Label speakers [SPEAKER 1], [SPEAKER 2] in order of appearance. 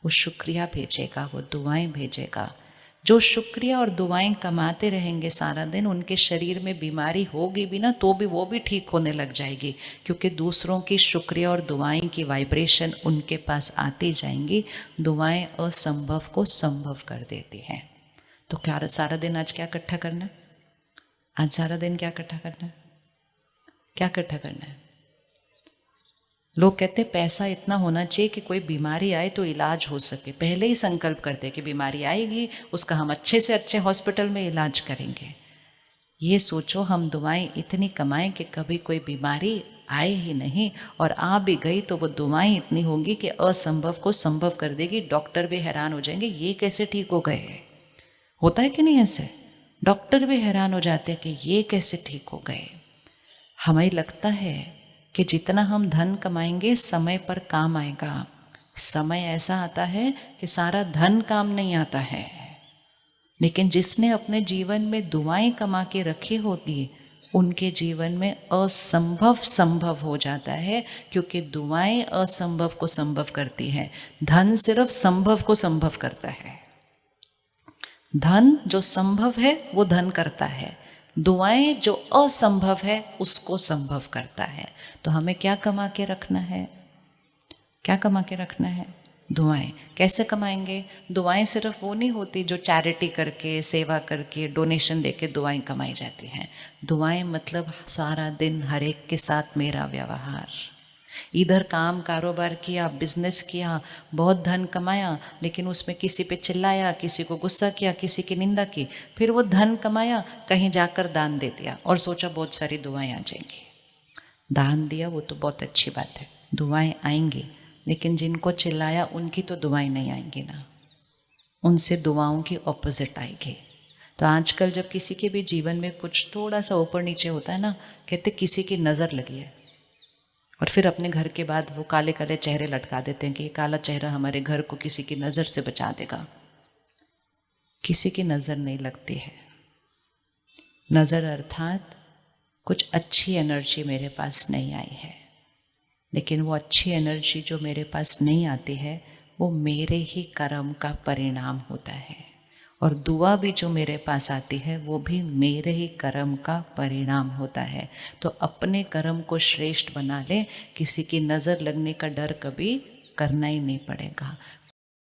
[SPEAKER 1] वो शुक्रिया भेजेगा, वो दुआएं भेजेगा। जो शुक्रिया और दुआएं कमाते रहेंगे सारा दिन, उनके शरीर में बीमारी होगी भी ना तो भी वो भी ठीक होने लग जाएगी, क्योंकि दूसरों की शुक्रिया और दुआएं की वाइब्रेशन उनके पास आती जाएंगी। दुआएं असंभव को संभव कर देती हैं। तो क्या सारा दिन आज क्या इकट्ठा करना है? आज सारा दिन क्या इकट्ठा करना है? क्या इकट्ठा करना है? लोग कहते हैं पैसा इतना होना चाहिए कि कोई बीमारी आए तो इलाज हो सके। पहले ही संकल्प करते कि बीमारी आएगी, उसका हम अच्छे से अच्छे हॉस्पिटल में इलाज करेंगे। ये सोचो हम दुआएं इतनी कमाएं कि कभी कोई बीमारी आए ही नहीं, और आ भी गई तो वो दुआएं इतनी होंगी कि असंभव को संभव कर देगी। डॉक्टर भी हैरान हो जाएंगे, ये कैसे ठीक हो गए। होता है कि नहीं ऐसे? डॉक्टर भी हैरान हो जाते हैं कि ये कैसे ठीक हो गए। हमें लगता है कि जितना हम धन कमाएंगे समय पर काम आएगा। समय ऐसा आता है कि सारा धन काम नहीं आता है, लेकिन जिसने अपने जीवन में दुआएं कमा के रखी होगी उनके जीवन में असंभव संभव हो जाता है, क्योंकि दुआएं असंभव को संभव करती हैं। धन सिर्फ संभव को संभव करता है। धन जो संभव है वो धन करता है, दुआएं जो असंभव है उसको संभव करता है। तो हमें क्या कमा के रखना है? क्या कमा के रखना है? दुआएं। कैसे कमाएंगे? दुआएं सिर्फ वो नहीं होती जो चैरिटी करके, सेवा करके, डोनेशन देके दुआएं कमाई जाती हैं। दुआएं मतलब सारा दिन हर एक के साथ मेरा व्यवहार। इधर काम कारोबार किया, बिजनेस किया, बहुत धन कमाया, लेकिन उसमें किसी पे चिल्लाया, किसी को गुस्सा किया, किसी की निंदा की, फिर वो धन कमाया, कहीं जाकर दान दे दिया और सोचा बहुत सारी दुआएं आ जाएंगी। दान दिया वो तो बहुत अच्छी बात है, दुआएं आएंगी, लेकिन जिनको चिल्लाया उनकी तो दुआएं नहीं आएंगी ना, उनसे दुआओं की ऑपोजिट आएगी। तो आजकल जब किसी के भी जीवन में कुछ थोड़ा सा ऊपर नीचे होता है ना, कहते किसी की नज़र लगी है, और फिर अपने घर के बाद वो काले काले चेहरे लटका देते हैं कि ये काला चेहरा हमारे घर को किसी की नज़र से बचा देगा। किसी की नज़र नहीं लगती है। नज़र अर्थात कुछ अच्छी एनर्जी मेरे पास नहीं आई है, लेकिन वो अच्छी एनर्जी जो मेरे पास नहीं आती है वो मेरे ही कर्म का परिणाम होता है, और दुआ भी जो मेरे पास आती है वो भी मेरे ही कर्म का परिणाम होता है। तो अपने कर्म को श्रेष्ठ बना ले, किसी की नज़र लगने का डर कभी करना ही नहीं पड़ेगा।